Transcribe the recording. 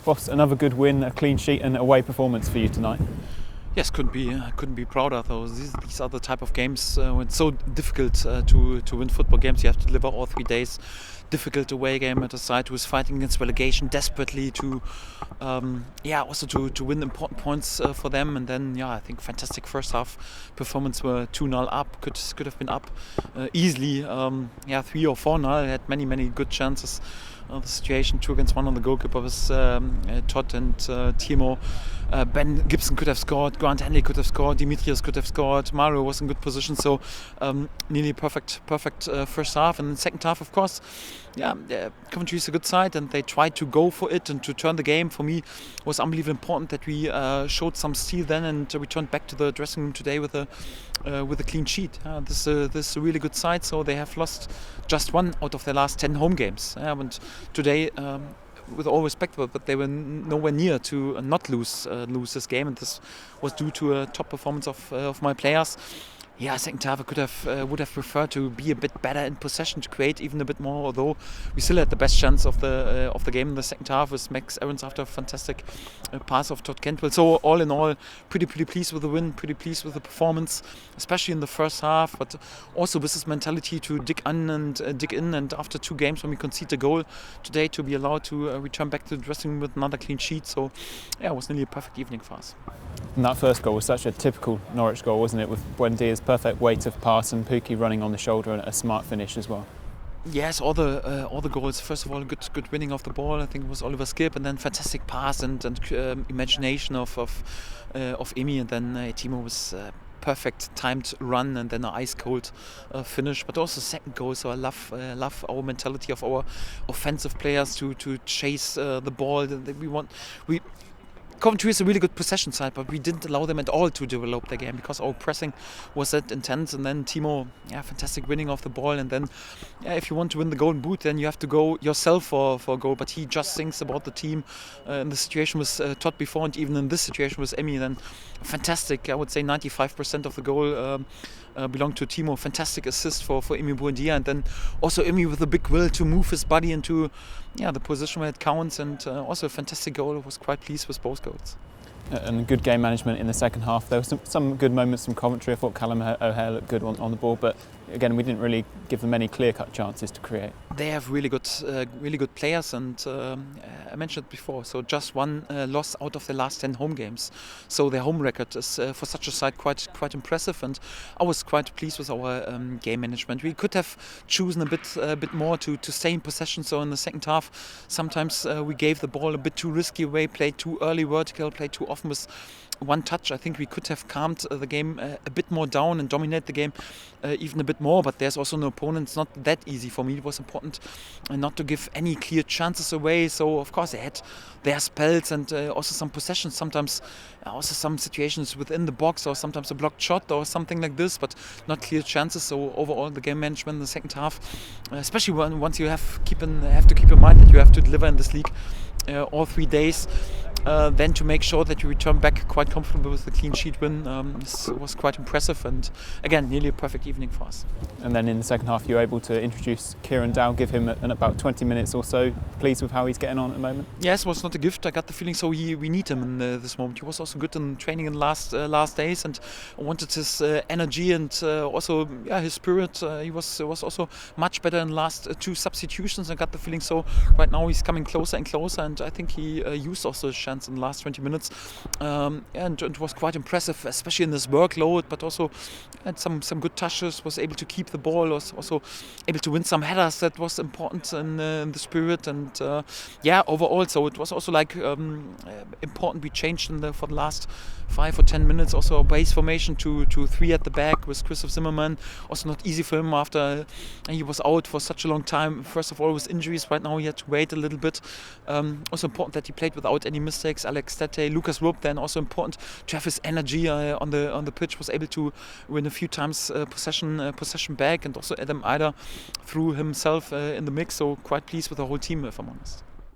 Boss, another good win, a clean sheet and away performance for you tonight. Yes, couldn't be prouder. Though these are the type of games when it's so difficult to win football games. You have to deliver all 3 days. Difficult away game at a side who is fighting against relegation desperately to also to win important points for them. And then I think fantastic first half performance. Were 2-0 up, could have been up easily 3 or 4-0. Had many good chances. The situation 2 against 1 on the goalkeeper was Todd and Timo. Ben Gibson could have scored, Grant Henley could have scored, Dimitrios could have scored, Mario was in good position, so nearly perfect first half. And then second half, of course, Coventry is a good side and they tried to go for it and to turn the game. For me, it was unbelievably important that we showed some steel then and returned back to the dressing room today with a clean sheet. This is a really good side, so they have lost just 1 out of their last 10 home games. And today, with all respect, but they were nowhere near to not lose this game, and this was due to a top performance of my players. Second half I would have preferred to be a bit better in possession, to create even a bit more. Although we still had the best chance of the game in the second half with Max Aarons after a fantastic pass of Todd Cantwell. So all in all, pretty pleased with the win, pretty pleased with the performance, especially in the first half. But also with this mentality to dig in, and after 2 games when we concede a goal today, to be allowed to return back to the dressing room with another clean sheet. So it was nearly a perfect evening for us. And that first goal was such a typical Norwich goal, wasn't it? With Buendia's perfect weight of pass and Farke running on the shoulder and a smart finish as well. Yes, all the goals. First of all, good winning of the ball. I think it was Oliver Skip, and then fantastic pass and imagination of Emi, and then Timo was perfect timed run, and then an ice cold finish. But also second goal. So I love our mentality of our offensive players to chase the ball. Coventry is a really good possession side, but we didn't allow them at all to develop their game because our pressing was that intense. And then Timo, fantastic winning of the ball. And then, if you want to win the Golden Boot, then you have to go yourself for a goal. But he just thinks about the team. In the situation with Todd before, and even in this situation with Emi, then fantastic. I would say 95% of the goal belonged to Timo. Fantastic assist for Emi Buendia, and then also Emi with a big will to move his body into the position where it counts, and also a fantastic goal. I was quite pleased with both goals. And good game management in the second half. There were some good moments from Coventry. I thought Callum O'Hare looked good on the ball, but again, we didn't really give them any clear-cut chances to create. They have really good players, and I mentioned it before. So just 1 loss out of the last 10 home games. So their home record is for such a side quite impressive, and I was quite pleased with our game management. We could have chosen a bit more to stay in possession. So in the second half, sometimes we gave the ball a bit too risky away, played too early vertical, played too often with 1 touch. I think we could have calmed the game a bit more down and dominate the game even a bit more, but there's also no opponent. It's not that easy for me. It was important not to give any clear chances away. So of course they had their spells and also some possessions, sometimes also some situations within the box, or sometimes a blocked shot or something like this, but not clear chances. So overall the game management in the second half, especially once you have to keep in mind that you have to deliver in this league all 3 days, then to make sure that you return back quite comfortable with the clean sheet win, this was quite impressive, and again, nearly a perfect evening for us. And then in the second half, you were able to introduce Kieran Dow, give him about 20 minutes or so. Pleased with how he's getting on at the moment? Yes, it was not a gift. I got the feeling so we need him in this moment. He was also good in training in the last days, and I wanted his energy and also his spirit. He was also much better in the last 2 substitutions. I got the feeling so right now he's coming closer and closer, and I think he used also his chance in the last 20 minutes, and it was quite impressive, especially in this workload, but also had some good touches, was able to keep the ball, was also able to win some headers. That was important in the spirit, and overall, so it was also important. We changed for the last 5 or 10 minutes also a base formation to 3 at the back with Christoph Zimmermann. Also not easy for him after he was out for such a long time. First of all with injuries, right now he had to wait a little bit. Also important that he played without any mistakes. Alex Tete, Lucas Rupp, then also important to have his energy on the pitch, was able to win a few times possession back, and also Adam Eider threw himself in the mix. So quite pleased with the whole team, if I'm honest.